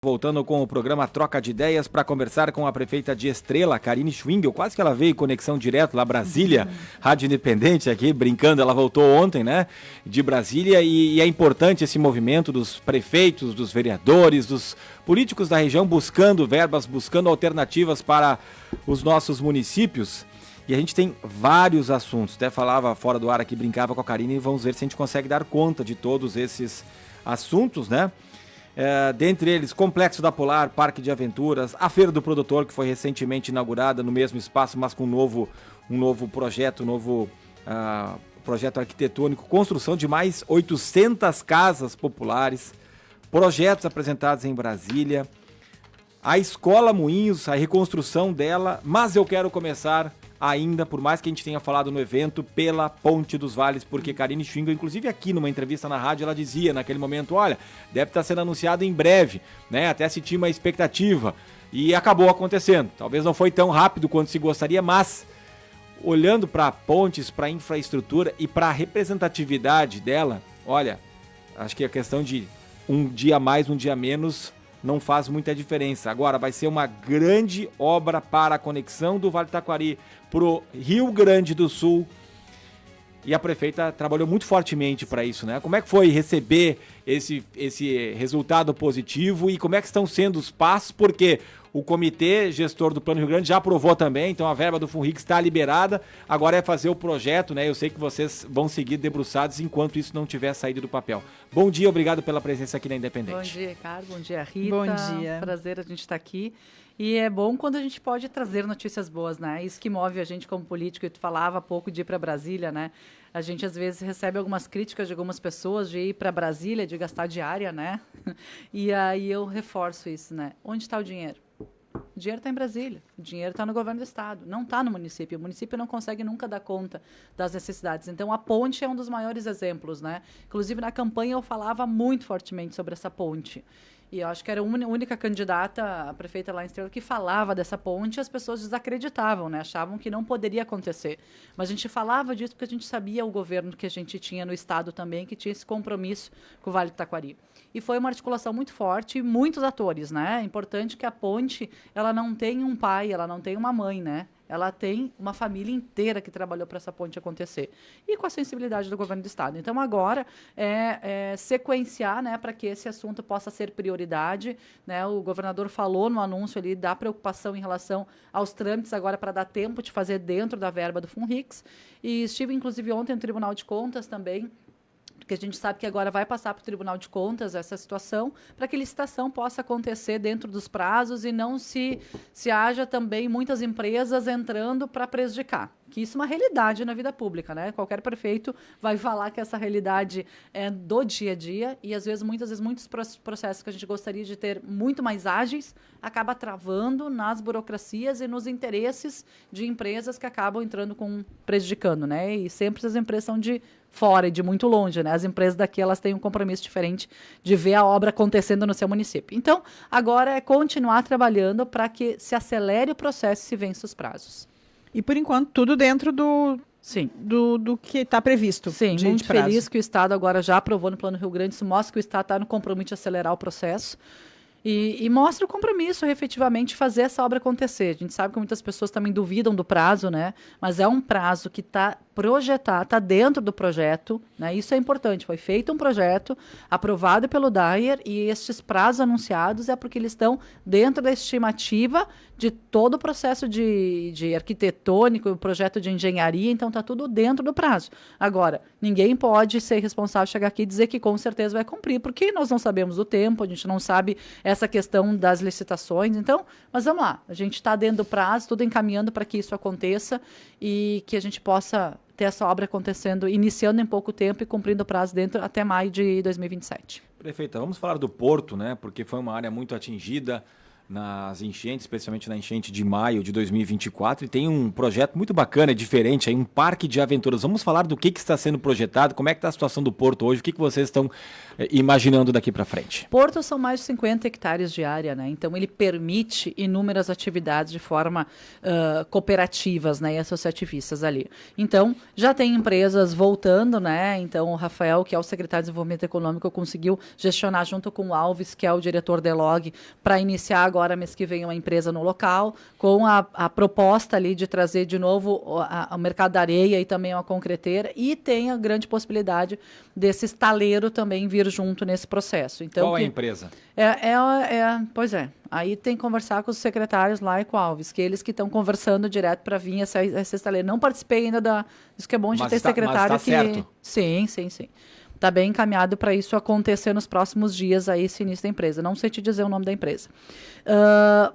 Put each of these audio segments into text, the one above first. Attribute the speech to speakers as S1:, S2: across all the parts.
S1: Voltando com o programa Troca de Ideias para conversar com a prefeita de Estrela, Karine Schwingel. Quase que ela veio em conexão direto lá, Brasília, Rádio Independente aqui, brincando. Ela voltou ontem, né, de Brasília, e é importante esse movimento dos prefeitos, dos vereadores, dos políticos da região buscando verbas, buscando alternativas para os nossos municípios. E a gente tem vários assuntos. Até falava fora do ar aqui, brincava com a Karine, e vamos ver se a gente consegue dar conta de todos esses assuntos, né? Dentre eles, Complexo da Polar, Parque de Aventuras, a Feira do Produtor, que foi recentemente inaugurada no mesmo espaço, mas com um novo projeto, projeto arquitetônico, construção de mais 800 casas populares, projetos apresentados em Brasília, a Escola Moinhos, a reconstrução dela, mas eu quero começar ainda, por mais que a gente tenha falado no evento, pela Ponte dos Vales, porque Karine Schwingel, inclusive aqui numa entrevista na rádio, ela dizia naquele momento, olha, deve estar sendo anunciado em breve, né? Até se tinha uma expectativa, e acabou acontecendo. Talvez não foi tão rápido quanto se gostaria, mas olhando para pontes, para infraestrutura e para a representatividade dela, olha, acho que a questão de um dia mais, um dia menos não faz muita diferença. Agora vai ser uma grande obra para a conexão do Vale do Taquari para o Rio Grande do Sul. E a prefeita trabalhou muito fortemente para isso, né? Como é que foi receber esse resultado positivo e como é que estão sendo os passos? Porque o comitê gestor do Plano Rio Grande já aprovou também, então a verba do FUNRIC está liberada. Agora é fazer o projeto, né? Eu sei que vocês vão seguir debruçados enquanto isso não tiver saído do papel. Bom dia, obrigado pela presença aqui na Independente.
S2: Bom dia, Ricardo. Bom dia, Rita.
S3: Bom dia.
S2: Prazer a gente estar aqui. E é bom quando a gente pode trazer notícias boas, né? Isso que move a gente como político. E tu falava há pouco de ir para Brasília, né? A gente às vezes recebe algumas críticas de algumas pessoas de ir para Brasília, de gastar diária, né? E aí eu reforço isso, né? Onde está o dinheiro? O dinheiro está em Brasília, o dinheiro está no governo do estado, não está no município. O município não consegue nunca dar conta das necessidades. Então, a ponte é um dos maiores exemplos, né? Inclusive, na campanha eu falava muito fortemente sobre essa ponte. E eu acho que era a única candidata, a prefeita lá em Estrela, que falava dessa ponte, e as pessoas desacreditavam, né? Achavam que não poderia acontecer. Mas a gente falava disso porque a gente sabia o governo que a gente tinha no estado também, que tinha esse compromisso com o Vale do Taquari. E foi uma articulação muito forte e muitos atores, né? É importante que a ponte, ela não tem um pai, ela não tem uma mãe, né? Ela tem uma família inteira que trabalhou para essa ponte acontecer. E com a sensibilidade do governo do estado. Então, agora, sequenciar, né, para que esse assunto possa ser prioridade. Né? O governador falou no anúncio ali da preocupação em relação aos trâmites agora para dar tempo de fazer dentro da verba do FUNRIC. E estive, inclusive, ontem no Tribunal de Contas também, porque a gente sabe que agora vai passar para o Tribunal de Contas essa situação, para que a licitação possa acontecer dentro dos prazos e não se haja também muitas empresas entrando para prejudicar. Que isso é uma realidade na vida pública, né? Qualquer prefeito vai falar que essa realidade é do dia a dia e, muitas vezes, muitos processos que a gente gostaria de ter muito mais ágeis acaba travando nas burocracias e nos interesses de empresas que acabam prejudicando, né? E sempre as empresas são de fora e de muito longe, né? As empresas daqui, elas têm um compromisso diferente de ver a obra acontecendo no seu município. Então, agora é continuar trabalhando para que se acelere o processo e se vença os prazos.
S3: E, por enquanto, tudo dentro do que está previsto.
S2: Sim, muito feliz que o Estado agora já aprovou no Plano Rio Grande. Isso mostra que o Estado está no compromisso de acelerar o processo. E mostra o compromisso, efetivamente, fazer essa obra acontecer. A gente sabe que muitas pessoas também duvidam do prazo, né? Mas é um prazo que está projetado, está dentro do projeto, né? Isso é importante. Foi feito um projeto aprovado pelo DAER e estes prazos anunciados é porque eles estão dentro da estimativa de todo o processo de arquitetônico, o projeto de engenharia, então está tudo dentro do prazo. Agora, ninguém pode ser responsável, chegar aqui e dizer que com certeza vai cumprir, porque nós não sabemos o tempo, a gente não sabe essa questão das licitações, então, mas vamos lá, a gente está dentro do prazo, tudo encaminhando para que isso aconteça e que a gente possa ter essa obra acontecendo, iniciando em pouco tempo e cumprindo o prazo dentro até maio de 2027.
S1: Prefeita, vamos falar do Porto, né? Porque foi uma área muito atingida, nas enchentes, especialmente na enchente de maio de 2024, e tem um projeto muito bacana, diferente, aí, um parque de aventuras. Vamos falar do que está sendo projetado, como é que está a situação do Porto hoje, o que vocês estão imaginando daqui para frente?
S2: Porto são mais de 50 hectares de área, né? Então ele permite inúmeras atividades de forma cooperativas, né, e associativistas ali. Então já tem empresas voltando, né? Então o Rafael, que é o secretário de Desenvolvimento Econômico, conseguiu gestionar junto com o Alves, que é o diretor da Elog, para iniciar agora mês que vem uma empresa no local, com a proposta ali de trazer de novo o mercado da areia e também uma concreteira, e tem a grande possibilidade desse estaleiro também vir junto nesse processo. Então,
S1: qual é a empresa?
S2: Pois é. Aí tem que conversar com os secretários lá e com o Alves, que eles que estão conversando direto para vir essa estaleiro. Não participei ainda isso que é bom de ter secretário
S1: mas tá certo.
S2: Sim. Está bem encaminhado para isso acontecer nos próximos dias, aí, esse início da empresa. Não sei te dizer o nome da empresa.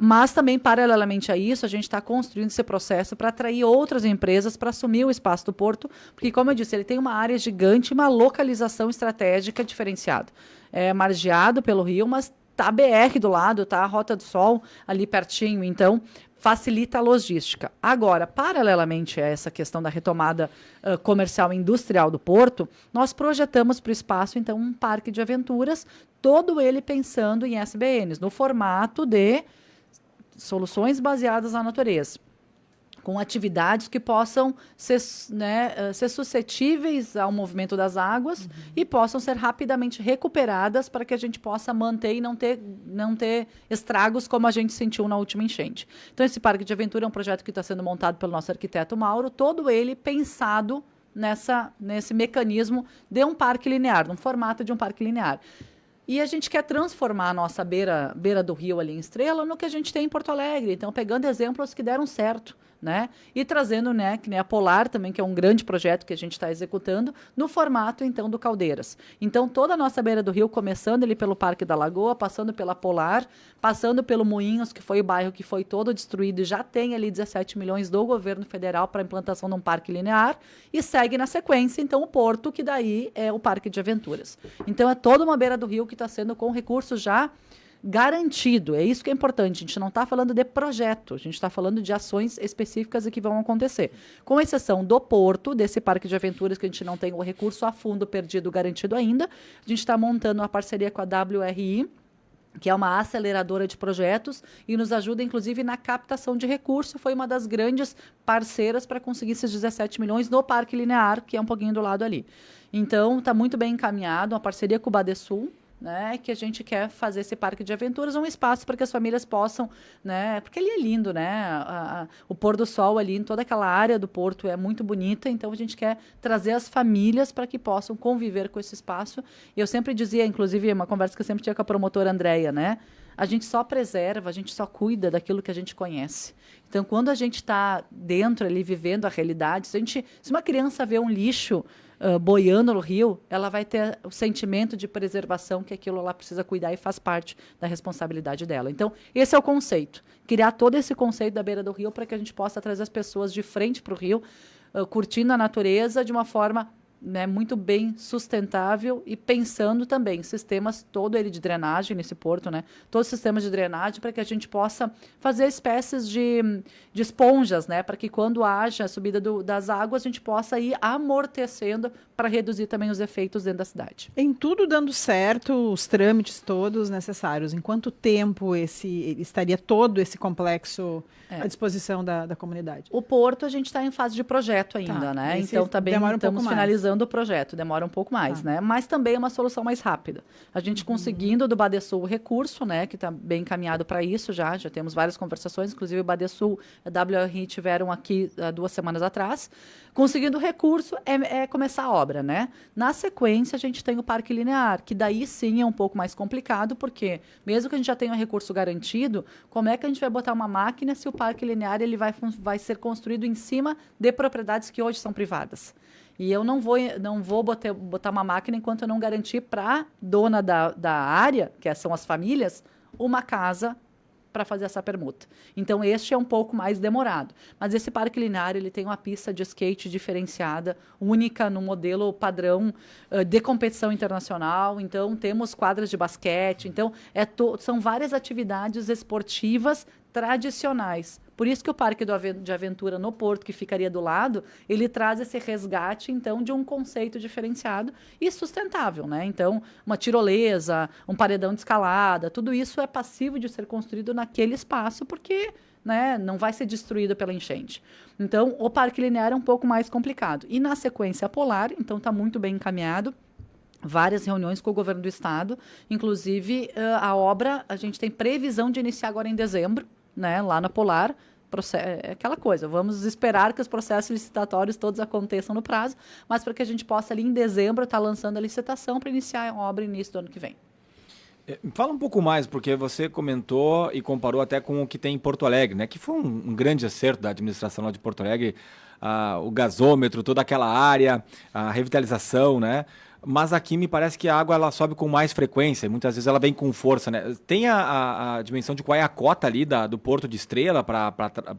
S2: Mas também, paralelamente a isso, a gente está construindo esse processo para atrair outras empresas para assumir o espaço do Porto, porque, como eu disse, ele tem uma área gigante e uma localização estratégica diferenciada. É margeado pelo rio, mas está a BR do lado, está a Rota do Sol ali pertinho, então facilita a logística. Agora, paralelamente a essa questão da retomada comercial e industrial do Porto, nós projetamos para o espaço, então, um parque de aventuras, todo ele pensando em SBNs, no formato de soluções baseadas na natureza, com atividades que possam ser suscetíveis ao movimento das águas e possam ser rapidamente recuperadas para que a gente possa manter e não ter estragos como a gente sentiu na última enchente. Então, esse parque de aventura é um projeto que está sendo montado pelo nosso arquiteto Mauro, todo ele pensado nesse mecanismo de um parque linear, no formato de um parque linear. E a gente quer transformar a nossa beira do rio ali em Estrela no que a gente tem em Porto Alegre. Então, pegando exemplos que deram certo, né? E trazendo, né, que nem a Polar também, que é um grande projeto que a gente está executando, no formato, então, do Caldeiras. Então, toda a nossa beira do rio, começando ali pelo Parque da Lagoa, passando pela Polar, passando pelo Moinhos, que foi o bairro que foi todo destruído e já tem ali 17 milhões do governo federal para a implantação de um parque linear, e segue na sequência, então, o Porto, que daí é o Parque de Aventuras. Então, é toda uma beira do rio que está sendo com recursos já garantido. É isso que é importante. A gente não está falando de projeto, a gente está falando de ações específicas e que vão acontecer. Com exceção do Porto, desse parque de aventuras que a gente não tem o recurso a fundo perdido garantido ainda, a gente está montando uma parceria com a WRI, que é uma aceleradora de projetos e nos ajuda, inclusive, na captação de recurso. Foi uma das grandes parceiras para conseguir esses 17 milhões no Parque Linear, que é um pouquinho do lado ali. Então, está muito bem encaminhado, uma parceria com o Badesul, né, que a gente quer fazer esse parque de aventuras, um espaço para que as famílias possam, né, porque ele é lindo, né, o pôr do sol ali em toda aquela área do Porto é muito bonita, então a gente quer trazer as famílias para que possam conviver com esse espaço. E eu sempre dizia, inclusive, uma conversa que eu sempre tinha com a promotora Andréia, né, a gente só preserva, a gente só cuida daquilo que a gente conhece. Então, quando a gente está dentro ali, vivendo a realidade, se uma criança vê um lixo boiando no rio, ela vai ter o sentimento de preservação que aquilo ela precisa cuidar e faz parte da responsabilidade dela. Então, esse é o conceito. Criar todo esse conceito da beira do rio para que a gente possa trazer as pessoas de frente para o rio, curtindo a natureza de uma forma, né, muito bem sustentável e pensando também sistemas, todo ele de drenagem nesse porto, né, todos os sistemas de drenagem para que a gente possa fazer espécies de esponjas, né, para que quando haja a subida das águas a gente possa ir amortecendo para reduzir também os efeitos dentro da cidade.
S3: Em tudo dando certo, os trâmites todos necessários, em quanto tempo estaria todo esse complexo à disposição da comunidade?
S2: O Porto a gente está em fase de projeto ainda, né? Então estamos finalizando o projeto, demora um pouco mais, né? Mas também é uma solução mais rápida. A gente conseguindo do Badesul o recurso, né? Que está bem encaminhado para isso já temos várias conversações, inclusive o Badesul e a WRI tiveram aqui 2 semanas atrás. Conseguindo o recurso é começar a obra, né? Na sequência, a gente tem o Parque Linear, que daí sim é um pouco mais complicado, porque mesmo que a gente já tenha um recurso garantido, como é que a gente vai botar uma máquina se o Parque Linear ele vai ser construído em cima de propriedades que hoje são privadas? E eu não vou botar uma máquina enquanto eu não garantir para a dona da área, que são as famílias, uma casa para fazer essa permuta. Então, este é um pouco mais demorado. Mas esse Parque Linear, ele tem uma pista de skate diferenciada, única no modelo padrão de competição internacional. Então, temos quadras de basquete. Então, são várias atividades esportivas tradicionais. Por isso que o Parque de Aventura no Porto, que ficaria do lado, ele traz esse resgate, então, de um conceito diferenciado e sustentável, né? Então, uma tirolesa, um paredão de escalada, tudo isso é passível de ser construído naquele espaço, porque, né, não vai ser destruído pela enchente. Então, o Parque Linear é um pouco mais complicado. E na sequência, a Polar, então, está muito bem encaminhado. Várias reuniões com o governo do estado, inclusive a obra, a gente tem previsão de iniciar agora em dezembro, né, lá na Polar. É aquela coisa, vamos esperar que os processos licitatórios todos aconteçam no prazo, mas para que a gente possa ali em dezembro estar lançando a licitação para iniciar a obra no início do ano que vem.
S1: Fala um pouco mais, porque você comentou e comparou até com o que tem em Porto Alegre, né? Que foi um grande acerto da administração lá de Porto Alegre, o gasômetro, toda aquela área, a revitalização, né? Mas aqui me parece que a água ela sobe com mais frequência, e muitas vezes ela vem com força, né? Tem a dimensão de qual é a cota ali do Porto de Estrela para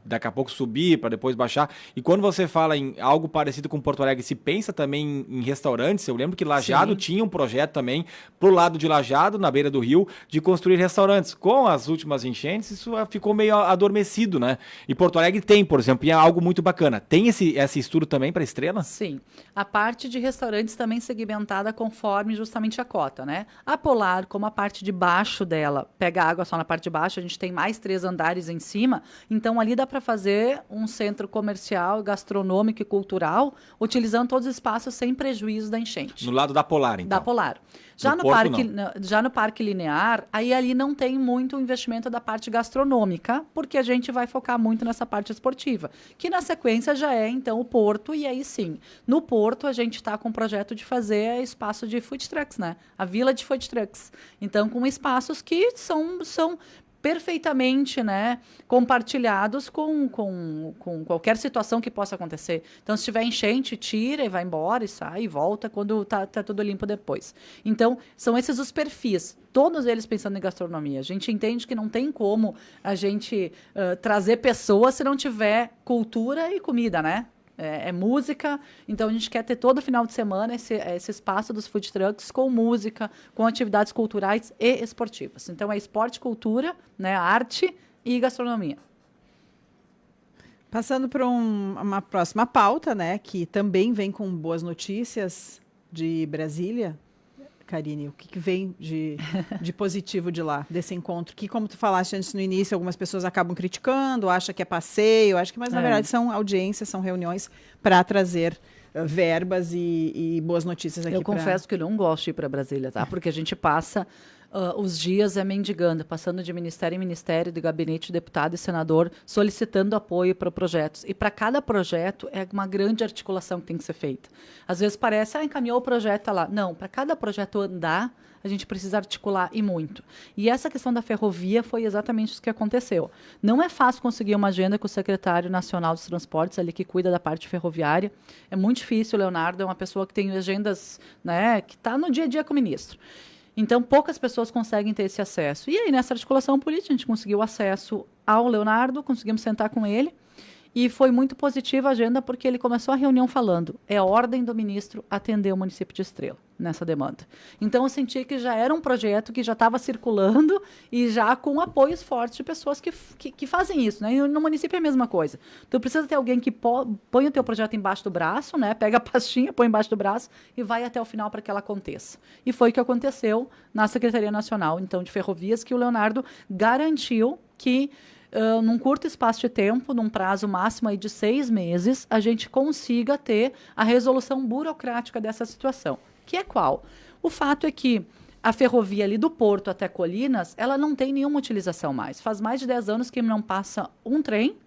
S1: daqui a pouco subir, para depois baixar. E quando você fala em algo parecido com Porto Alegre, se pensa também em restaurantes. Eu lembro que Lajeado tinha um projeto também pro lado de Lajeado, na beira do rio, de construir restaurantes. Com as últimas enchentes, isso ficou meio adormecido, né? E Porto Alegre tem, por exemplo, e é algo muito bacana. Tem esse estudo também para Estrela?
S2: Sim. A parte de restaurantes também segmentada conforme justamente a cota, né? A Polar, como a parte de baixo dela pega água só na parte de baixo, a gente tem mais 3 andares em cima, então ali dá para fazer um centro comercial, gastronômico e cultural, utilizando todos os espaços sem prejuízo da enchente.
S1: No lado da Polar, então.
S2: Da Polar. Já no Parque Linear, aí ali não tem muito investimento da parte gastronômica, porque a gente vai focar muito nessa parte esportiva, que na sequência já é, então, o Porto, e aí sim. No Porto, a gente está com o projeto de fazer espaço de food trucks, né? A vila de food trucks. Então, com espaços que são perfeitamente, né, compartilhados com qualquer situação que possa acontecer. Então, se tiver enchente, tira e vai embora e sai e volta quando tá tudo limpo depois. Então, são esses os perfis, todos eles pensando em gastronomia. A gente entende que não tem como a gente trazer pessoas se não tiver cultura e comida, né? É música, então a gente quer ter todo final de semana esse espaço dos food trucks com música, com atividades culturais e esportivas. Então é esporte, cultura, né, arte e gastronomia.
S3: Passando para uma próxima pauta, né, que também vem com boas notícias de Brasília. Karine, o que vem de positivo de lá, desse encontro? Que, como tu falaste antes no início, algumas pessoas acabam criticando, acham que é passeio, mas na verdade são audiências, são reuniões para trazer verbas e boas notícias aqui.
S2: Eu confesso que eu não gosto de ir para Brasília, tá? Porque a gente passa os dias mendigando, passando de ministério em ministério, de gabinete de deputado e senador, solicitando apoio para projetos. E para cada projeto é uma grande articulação que tem que ser feita. Às vezes parece, encaminhou o projeto, tá lá. Não, para cada projeto andar, a gente precisa articular e muito. E essa questão da ferrovia foi exatamente isso que aconteceu. Não é fácil conseguir uma agenda com o secretário nacional dos transportes, ali que cuida da parte ferroviária. É muito difícil, o Leonardo é uma pessoa que tem agendas, né, que está no dia a dia com o ministro. Então, poucas pessoas conseguem ter esse acesso. E aí, nessa articulação política, a gente conseguiu acesso ao Leonardo, conseguimos sentar com ele, e foi muito positiva a agenda, porque ele começou a reunião falando, é ordem do ministro atender o município de Estrela nessa demanda. Então, eu senti que já era um projeto que já estava circulando e já com apoios fortes de pessoas que fazem isso, né? E no município é a mesma coisa. Então, precisa ter alguém que põe o teu projeto embaixo do braço, né? Pega a pastinha, põe embaixo do braço e vai até o final para que ela aconteça. E foi o que aconteceu na Secretaria Nacional, então, de Ferrovias, que o Leonardo garantiu que num curto espaço de tempo, num prazo máximo aí de 6 meses, a gente consiga ter a resolução burocrática dessa situação. Que é qual? O fato é que a ferrovia ali do Porto até Colinas, ela não tem nenhuma utilização mais. Faz mais de 10 anos que não passa um trem,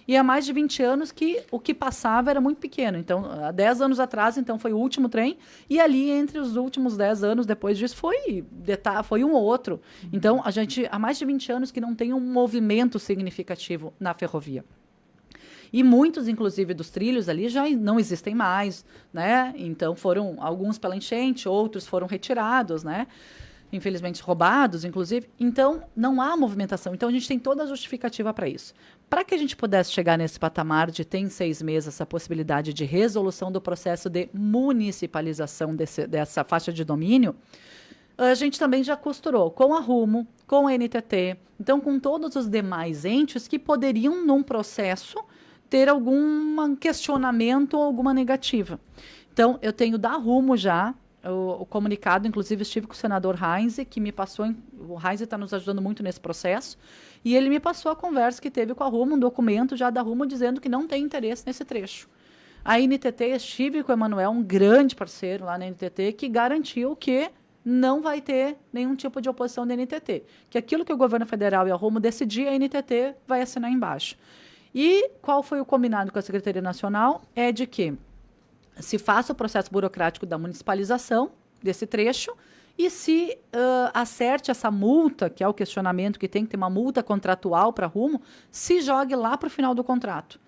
S2: e há mais de 20 anos que o que passava era muito pequeno. Então, há 10 anos atrás, então, foi o último trem, e ali, entre os últimos 10 anos, depois disso, foi um ou outro. Então, a gente, há mais de 20 anos que não tem um movimento significativo na ferrovia. E muitos, inclusive, dos trilhos ali já não existem mais, né? Então, foram alguns pela enchente, outros foram retirados, né? infelizmente roubados, inclusive. Então, não há movimentação. Então, a gente tem toda a justificativa para isso. Para que a gente pudesse chegar nesse patamar de ter em 6 meses essa possibilidade de resolução do processo de municipalização dessa faixa de domínio, a gente também já costurou com a Rumo, com a NTT, então com todos os demais entes que poderiam, num processo, ter algum questionamento ou alguma negativa. Então, eu tenho da Rumo já o comunicado, inclusive estive com o senador Heinze, que me passou, o Heinze está nos ajudando muito nesse processo, e ele me passou a conversa que teve com a Rumo, um documento já da Rumo dizendo que não tem interesse nesse trecho. A NTT, estive com o Emanuel, um grande parceiro lá na NTT, que garantiu que não vai ter nenhum tipo de oposição da NTT, que aquilo que o governo federal e a Rumo decidir, a NTT vai assinar embaixo. E qual foi o combinado com a Secretaria Nacional? É de que se faça o processo burocrático da municipalização desse trecho e se acerte essa multa, que é o questionamento que tem que ter uma multa contratual para Rumo, se jogue lá para o final do contrato,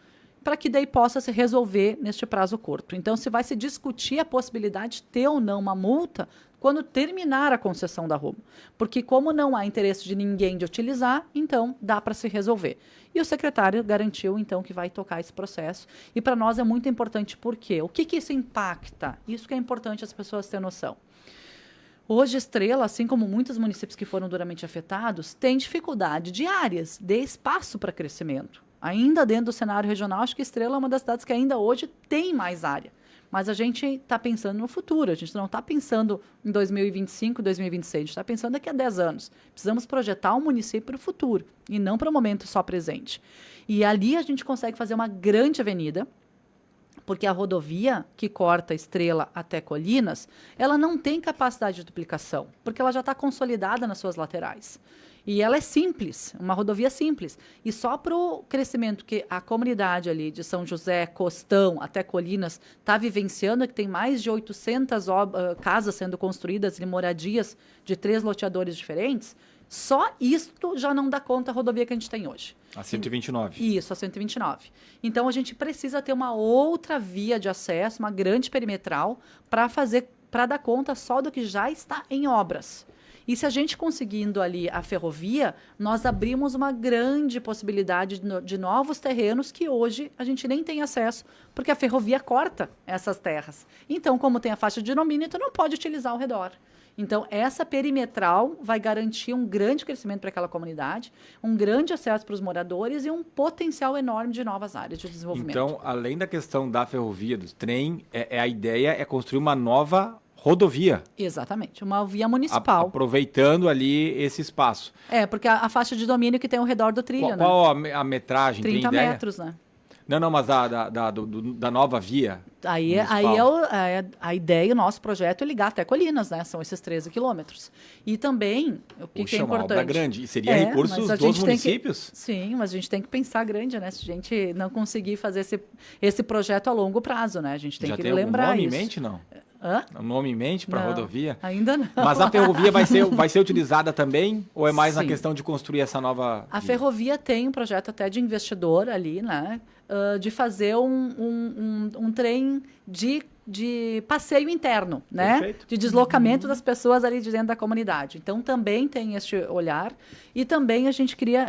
S2: para que daí possa se resolver neste prazo curto. Então, se vai se discutir a possibilidade de ter ou não uma multa quando terminar a concessão da Rumo. Porque como não há interesse de ninguém de utilizar, então dá para se resolver. E o secretário garantiu, então, que vai tocar esse processo. E para nós é muito importante, por quê? O que isso impacta? Isso que é importante as pessoas terem noção. Hoje, Estrela, assim como muitos municípios que foram duramente afetados, tem dificuldade de áreas, de espaço para crescimento. Ainda dentro do cenário regional, acho que Estrela é uma das cidades que ainda hoje tem mais área. Mas a gente está pensando no futuro, a gente não está pensando em 2025, 2026, a gente está pensando daqui a 10 anos. Precisamos projetar o município para o futuro e não para o momento só presente. E ali a gente consegue fazer uma grande avenida, porque a rodovia que corta Estrela até Colinas, ela não tem capacidade de duplicação, porque ela já está consolidada nas suas laterais. E ela é simples, uma rodovia simples. E só para o crescimento que a comunidade ali de São José, Costão, até Colinas, está vivenciando, que tem mais de 800 casas sendo construídas e moradias de 3 loteadores diferentes, só isto já não dá conta a rodovia que a gente tem hoje.
S1: A 129.
S2: Isso, a 129. Então, a gente precisa ter uma outra via de acesso, uma grande perimetral, para dar conta só do que já está em obras. E se a gente conseguindo ali a ferrovia, nós abrimos uma grande possibilidade de novos terrenos que hoje a gente nem tem acesso, porque a ferrovia corta essas terras. Então, como tem a faixa de domínio, tu não pode utilizar ao redor. Então, essa perimetral vai garantir um grande crescimento para aquela comunidade, um grande acesso para os moradores e um potencial enorme de novas áreas de desenvolvimento.
S1: Então, além da questão da ferrovia, do trem, a ideia é construir uma nova rodovia.
S2: Exatamente, uma via municipal.
S1: Aproveitando ali esse espaço.
S2: Porque a faixa de domínio que tem ao redor do trilho,
S1: Qual a metragem?
S2: 30
S1: tem ideia?
S2: metros, né?
S1: Não, mas da nova via.
S2: Aí a ideia, o nosso projeto é ligar até Colinas, né? São esses 13 quilômetros. E também, o que é importante...
S1: Uma obra grande. E seria recursos dos municípios?
S2: Sim, mas a gente tem que pensar grande, né? Se a gente não conseguir fazer esse projeto a longo prazo, né? A gente tem que lembrar isso. Já tem algum nome
S1: em mente, não?
S2: Hã?
S1: Um nome em mente para a rodovia?
S2: Ainda não.
S1: Mas a ferrovia vai ser utilizada também? Ou é mais na questão de construir essa nova
S2: A
S1: via?
S2: Ferrovia tem um projeto até de investidor ali, né? De fazer um trem de passeio interno, né?
S1: Perfeito.
S2: De deslocamento das pessoas ali de dentro da comunidade. Então, também tem este olhar. E também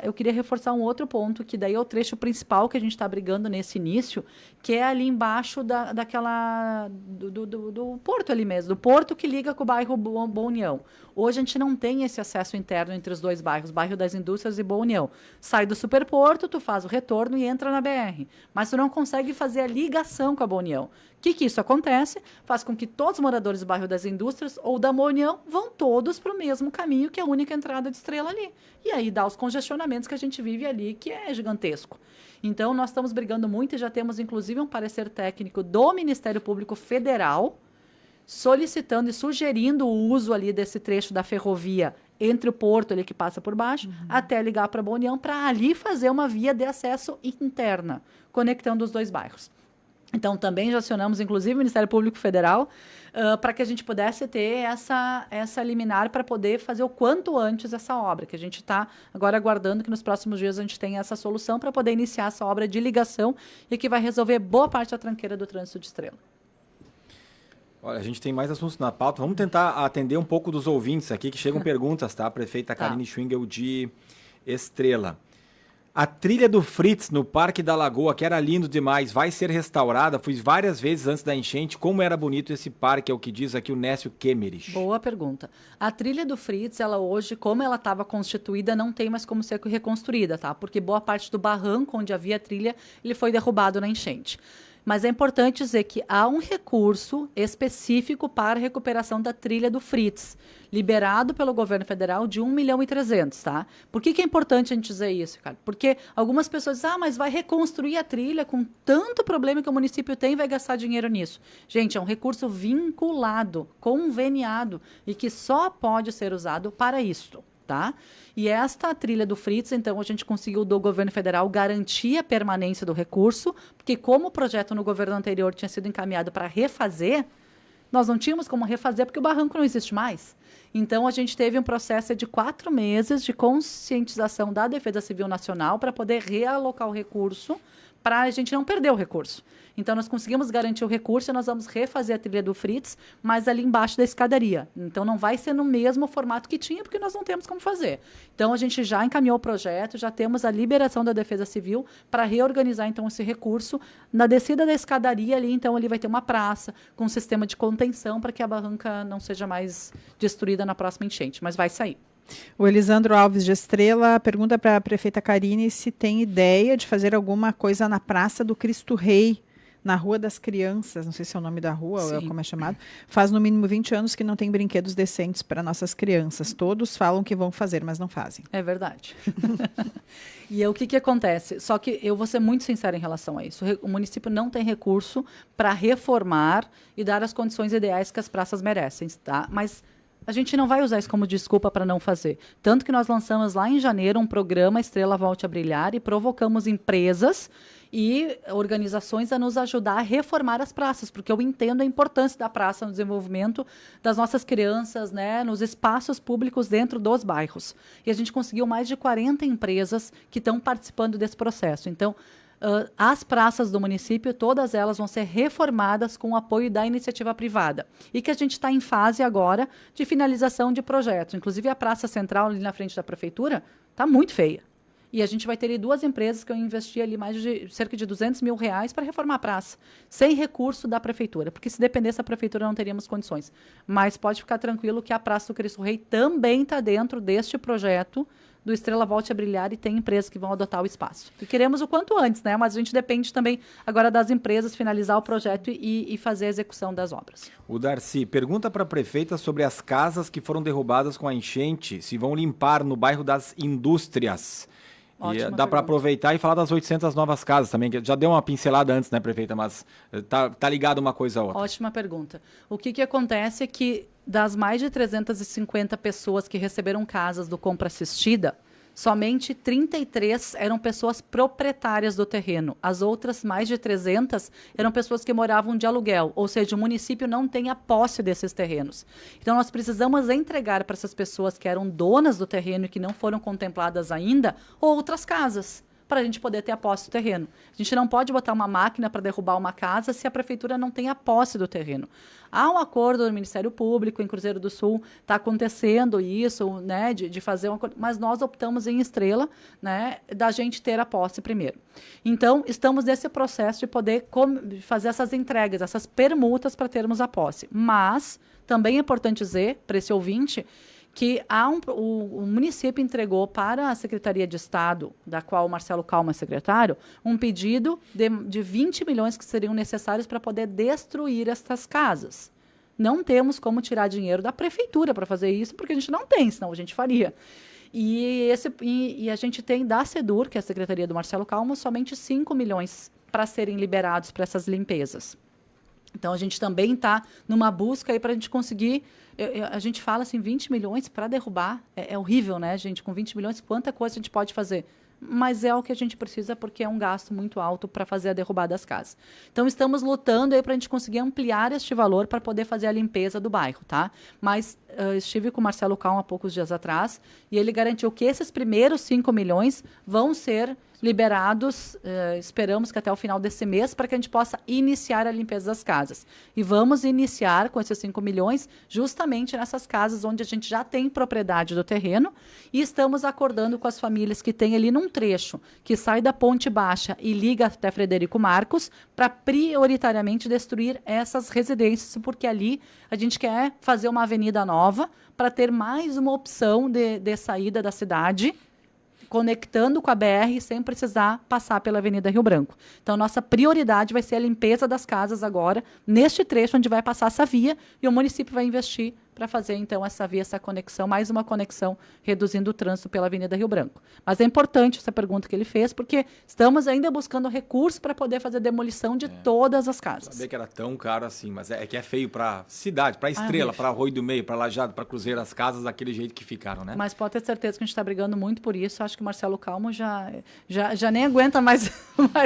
S2: eu queria reforçar um outro ponto, que daí é o trecho principal que a gente está brigando nesse início, que é ali embaixo do porto ali mesmo, do porto que liga com o bairro Boa União. Hoje a gente não tem esse acesso interno entre os dois bairros, bairro das Indústrias e Boa União. Sai do superporto, tu faz o retorno e entra na BR. Mas tu não consegue fazer a ligação com a Boa União. O que isso acontece? Faz com que todos os moradores do bairro das Indústrias ou da Boa União vão todos para o mesmo caminho, que é a única entrada de Estrela ali. E aí dá os congestionamentos que a gente vive ali, que é gigantesco. Então, nós estamos brigando muito e já temos, inclusive, um parecer técnico do Ministério Público Federal solicitando e sugerindo o uso ali desse trecho da ferrovia entre o porto ali que passa por baixo, até ligar para a Boa União, para ali fazer uma via de acesso interna, conectando os dois bairros. Então, também já acionamos, inclusive, o Ministério Público Federal para que a gente pudesse ter essa liminar para poder fazer o quanto antes essa obra, que a gente está agora aguardando que nos próximos dias a gente tenha essa solução para poder iniciar essa obra de ligação e que vai resolver boa parte da tranqueira do trânsito de Estrela.
S1: Olha, a gente tem mais assuntos na pauta. Vamos tentar atender um pouco dos ouvintes aqui, que chegam perguntas, tá? Prefeita Karine Schwingel de Estrela. A trilha do Fritz no Parque da Lagoa, que era lindo demais, vai ser restaurada? Fui várias vezes antes da enchente. Como era bonito esse parque, é o que diz aqui o Nécio Kemerich.
S2: Boa pergunta. A trilha do Fritz, ela hoje, como ela estava constituída, não tem mais como ser reconstruída, tá? Porque boa parte do barranco onde havia a trilha, ele foi derrubado na enchente. Mas é importante dizer que há um recurso específico para a recuperação da trilha do Fritz, liberado pelo governo federal de 1.300.000, tá? Por que é importante a gente dizer isso, cara? Porque algumas pessoas dizem, mas vai reconstruir a trilha com tanto problema que o município tem, vai gastar dinheiro nisso. Gente, é um recurso vinculado, conveniado, e que só pode ser usado para isto. Tá? E esta trilha do Fritz, então, a gente conseguiu do governo federal garantir a permanência do recurso, porque como o projeto no governo anterior tinha sido encaminhado para refazer, nós não tínhamos como refazer porque o barranco não existe mais. Então, a gente teve um processo de 4 meses de conscientização da Defesa Civil Nacional para poder realocar o recurso, para a gente não perder o recurso. Então, nós conseguimos garantir o recurso e nós vamos refazer a trilha do Fritz, mas ali embaixo da escadaria. Então, não vai ser no mesmo formato que tinha, porque nós não temos como fazer. Então, a gente já encaminhou o projeto, já temos a liberação da Defesa Civil para reorganizar, então, esse recurso. Na descida da escadaria ali, então, ali vai ter uma praça com um sistema de contenção para que a barranca não seja mais destruída na próxima enchente, mas vai sair.
S3: O Elisandro Alves de Estrela pergunta para a prefeita Karine se tem ideia de fazer alguma coisa na Praça do Cristo Rei, na Rua das Crianças, não sei se é o nome da rua ou como é chamado, faz no mínimo 20 anos que não tem brinquedos decentes para nossas crianças. Todos falam que vão fazer, mas não fazem.
S2: É verdade. E o que acontece? Só que eu vou ser muito sincera em relação a isso. O município não tem recurso para reformar e dar as condições ideais que as praças merecem, tá? Mas a gente não vai usar isso como desculpa para não fazer. Tanto que nós lançamos lá em janeiro um programa Estrela Volte a Brilhar e provocamos empresas e organizações a nos ajudar a reformar as praças, porque eu entendo a importância da praça no desenvolvimento das nossas crianças, né, nos espaços públicos dentro dos bairros. E a gente conseguiu mais de 40 empresas que estão participando desse processo. Então, as praças do município, todas elas vão ser reformadas com o apoio da iniciativa privada. E que a gente está em fase agora de finalização de projetos. Inclusive, a Praça Central, ali na frente da prefeitura, está muito feia. E a gente vai ter ali 2 empresas que eu investi ali cerca de R$200 mil para reformar a praça, sem recurso da prefeitura, porque se dependesse da prefeitura não teríamos condições. Mas pode ficar tranquilo que a Praça do Cristo Rei também está dentro deste projeto do Estrela Volte a Brilhar e tem empresas que vão adotar o espaço. E queremos o quanto antes, né? Mas a gente depende também agora das empresas finalizar o projeto e fazer a execução das obras.
S1: O Darcy pergunta para a prefeita sobre as casas que foram derrubadas com a enchente, se vão limpar no bairro das Indústrias. E dá para aproveitar e falar das 800 novas casas também, que já deu uma pincelada antes, né, prefeita? Mas tá ligado uma coisa a outra.
S2: Ótima pergunta. O que acontece é que das mais de 350 pessoas que receberam casas do Compra Assistida, somente 33 eram pessoas proprietárias do terreno. As outras, mais de 300, eram pessoas que moravam de aluguel, ou seja, o município não tem a posse desses terrenos. Então, nós precisamos entregar para essas pessoas que eram donas do terreno e que não foram contempladas ainda, outras casas, para a gente poder ter a posse do terreno. A gente não pode botar uma máquina para derrubar uma casa se a prefeitura não tem a posse do terreno. Há um acordo do Ministério Público em Cruzeiro do Sul, está acontecendo isso, né, de fazer um acordo, mas nós optamos em Estrela, né, da gente ter a posse primeiro. Então, estamos nesse processo de poder fazer essas entregas, essas permutas para termos a posse. Mas, também é importante dizer para esse ouvinte que o município entregou para a Secretaria de Estado, da qual o Marcelo Calma é secretário, um pedido de 20 milhões que seriam necessários para poder destruir estas casas. Não temos como tirar dinheiro da prefeitura para fazer isso, porque a gente não tem, senão a gente faria. E a gente tem da SEDUR, que é a Secretaria do Marcelo Calma, somente 5 milhões para serem liberados para essas limpezas. Então, a gente também está numa busca aí para a gente conseguir. A gente fala assim, 20 milhões para derrubar. É horrível, né, gente? Com 20 milhões, quanta coisa a gente pode fazer? mas é o que a gente precisa porque é um gasto muito alto para fazer a derrubada das casas. Então, estamos lutando aí para a gente conseguir ampliar este valor para poder fazer a limpeza do bairro, tá? Mas estive com o Marcelo Calmo há poucos dias atrás e ele garantiu que esses primeiros 5 milhões vão ser liberados, esperamos que até o final desse mês, para que a gente possa iniciar a limpeza das casas. E vamos iniciar com esses 5 milhões justamente nessas casas onde a gente já tem propriedade do terreno e estamos acordando com as famílias que têm ali num trecho que sai da Ponte Baixa e liga até Frederico Marcos para prioritariamente destruir essas residências, porque ali a gente quer fazer uma avenida nova para ter mais uma opção de saída da cidade, conectando com a BR sem precisar passar pela Avenida Rio Branco. Então, nossa prioridade vai ser a limpeza das casas agora, neste trecho onde vai passar essa via, e o município vai investir para fazer, então, essa via, essa conexão, mais uma conexão, reduzindo o trânsito pela Avenida Rio Branco. Mas é importante essa pergunta que ele fez, porque estamos ainda buscando recursos para poder fazer demolição de todas as casas.
S1: Sabia que era tão caro assim, mas é que é feio para cidade, para Estrela, para Arroio do Meio, para Lajeado, para Cruzeiro, as casas daquele jeito que ficaram, né?
S2: Mas pode ter certeza que a gente está brigando muito por isso. Acho que o Marcelo Calmo já nem aguenta mais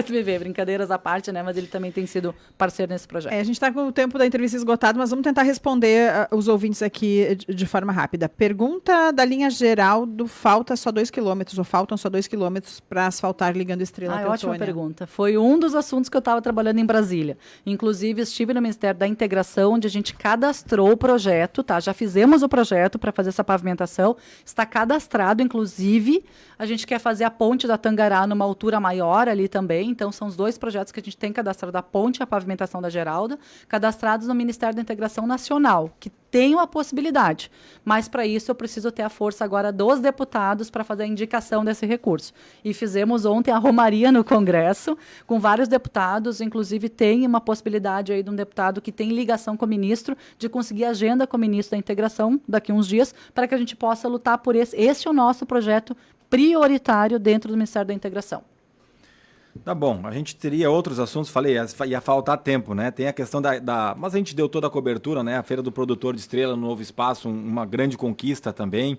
S2: viver. Brincadeiras à parte, né? Mas ele também tem sido parceiro nesse projeto.
S3: A gente está com o tempo da entrevista esgotado, mas vamos tentar responder os ouvintes aqui de forma rápida. Pergunta da linha Geraldo: falta só 2 quilômetros, ou faltam só 2 quilômetros para asfaltar ligando Estrela a
S2: ótima pergunta. Foi um dos assuntos que eu estava trabalhando em Brasília. Inclusive, estive no Ministério da Integração, onde a gente cadastrou o projeto, tá? Já fizemos o projeto para fazer essa pavimentação. Está cadastrado, inclusive, a gente quer fazer a ponte da Tangará numa altura maior ali também. Então, são os 2 projetos que a gente tem cadastrado, a ponte e a pavimentação da Geralda, cadastrados no Ministério da Integração Nacional, que tem uma possibilidade, mas para isso eu preciso ter a força agora dos deputados para fazer a indicação desse recurso. E fizemos ontem a romaria no Congresso, com vários deputados, inclusive tem uma possibilidade aí de um deputado que tem ligação com o ministro, de conseguir agenda com o ministro da Integração daqui a uns dias, para que a gente possa lutar por esse. Esse é o nosso projeto prioritário dentro do Ministério da Integração.
S1: Tá bom, a gente teria outros assuntos, falei, ia faltar tempo, né? Tem a questão mas a gente deu toda a cobertura, né? A Feira do Produtor de Estrela no Novo Espaço, uma grande conquista também.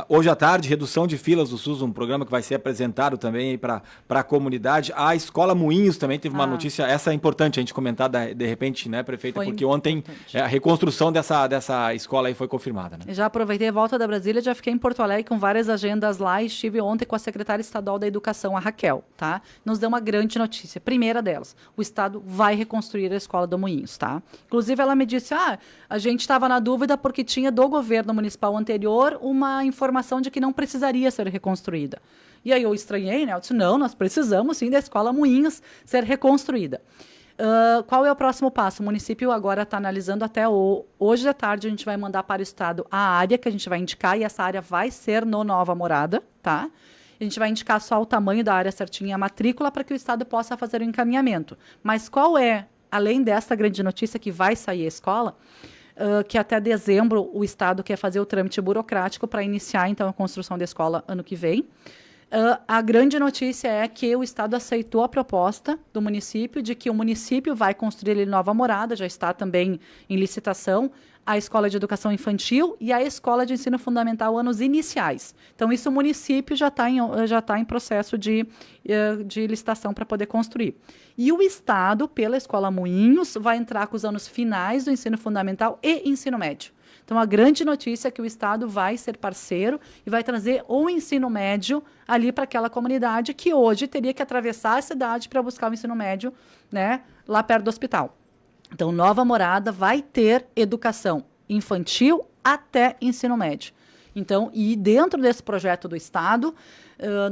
S1: Hoje à tarde, redução de filas do SUS, um programa que vai ser apresentado também para a comunidade. A Escola Moinhos também teve uma notícia, essa é importante a gente comentar de repente, né, prefeita? Porque ontem a reconstrução dessa escola aí foi confirmada, né?
S2: Já aproveitei a volta da Brasília, já fiquei em Porto Alegre com várias agendas lá e estive ontem com a secretária estadual da Educação, a Raquel, tá? Nos deu uma grande notícia. Primeira delas, o Estado vai reconstruir a Escola do Moinhos, tá? Inclusive, ela me disse, a gente estava na dúvida porque tinha do governo municipal anterior uma informação de que não precisaria ser reconstruída. E aí eu estranhei, né? Eu disse, não, nós precisamos sim da Escola Moinhos ser reconstruída. Qual é o próximo passo? O município agora está analisando até hoje à tarde, a gente vai mandar para o Estado a área que a gente vai indicar, e essa área vai ser no Nova Morada, tá? A gente vai indicar só o tamanho da área certinha, a matrícula, para que o Estado possa fazer o encaminhamento. Mas qual é, além dessa grande notícia que vai sair a escola, que até dezembro o Estado quer fazer o trâmite burocrático para iniciar, então, a construção da escola ano que vem. A grande notícia é que o Estado aceitou a proposta do município de que o município vai construir ali Nova Morada, já está também em licitação, a Escola de Educação Infantil e a Escola de Ensino Fundamental anos iniciais. Então, isso o município já está em processo de licitação para poder construir. E o Estado, pela Escola Moinhos, vai entrar com os anos finais do ensino fundamental e ensino médio. Então, a grande notícia é que o Estado vai ser parceiro e vai trazer o ensino médio ali para aquela comunidade que hoje teria que atravessar a cidade para buscar o ensino médio, né, lá perto do hospital. Então, Nova Morada vai ter educação infantil até ensino médio. Então, e dentro desse projeto do Estado,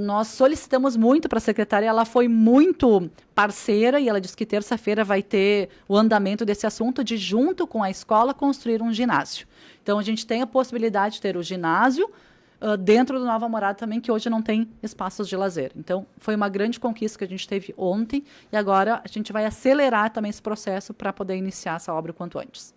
S2: nós solicitamos muito para a secretária, ela foi muito parceira e ela disse que terça-feira vai ter o andamento desse assunto de, junto com a escola, construir um ginásio. Então, a gente tem a possibilidade de ter o ginásio dentro do Nova Morada também, que hoje não tem espaços de lazer. Então, foi uma grande conquista que a gente teve ontem e agora a gente vai acelerar também esse processo para poder iniciar essa obra o quanto antes.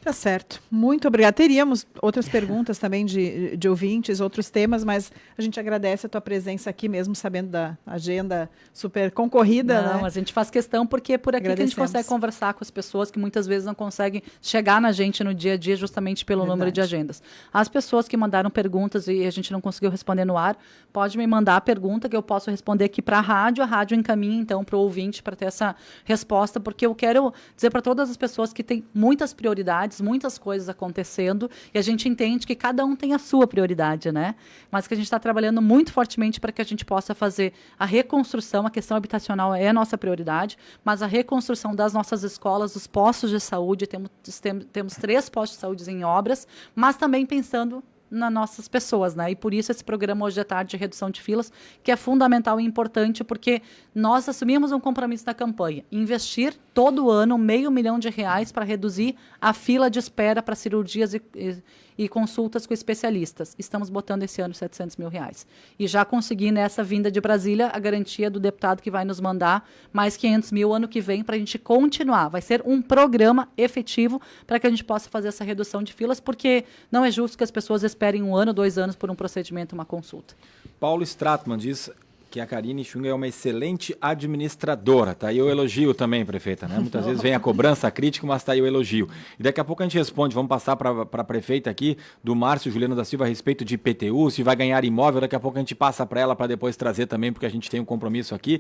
S3: Tá certo. Muito obrigada. Teríamos outras perguntas também de ouvintes, outros temas, mas a gente agradece a tua presença aqui, mesmo sabendo da agenda super concorrida.
S2: Não,
S3: né?
S2: a gente faz questão porque é por aqui que a gente consegue conversar com as pessoas que muitas vezes não conseguem chegar na gente no dia a dia justamente pelo número de agendas. As pessoas que mandaram perguntas e a gente não conseguiu responder no ar, pode me mandar a pergunta que eu posso responder aqui para a rádio encaminha então para o ouvinte para ter essa resposta, porque eu quero dizer para todas as pessoas que têm muitas prioridades, muitas coisas acontecendo, e a gente entende que cada um tem a sua prioridade, né? Mas que a gente está trabalhando muito fortemente para que a gente possa fazer a reconstrução, a questão habitacional é a nossa prioridade, mas a reconstrução das nossas escolas, dos postos de saúde, temos 3 postos de saúde em obras, mas também pensando nas nossas pessoas, né? E por isso esse programa hoje à tarde de redução de filas, que é fundamental e importante, porque nós assumimos um compromisso da campanha, investir todo ano R$500 mil para reduzir a fila de espera para cirurgias e consultas com especialistas. Estamos botando esse ano R$700 mil. E já consegui nessa vinda de Brasília a garantia do deputado que vai nos mandar mais 500 mil ano que vem para a gente continuar. Vai ser um programa efetivo para que a gente possa fazer essa redução de filas, porque não é justo que as pessoas esperem 1 ano, 2 anos por um procedimento, uma consulta.
S1: Paulo Stratman diz que a Karine Chung é uma excelente administradora. Tá aí o elogio também, prefeita, né? Muitas vezes vem a cobrança, a crítica, mas tá aí o elogio. E daqui a pouco a gente responde, vamos passar para a prefeita aqui, do Márcio Juliano da Silva, a respeito de IPTU, se vai ganhar imóvel, daqui a pouco a gente passa para ela para depois trazer também, porque a gente tem um compromisso aqui.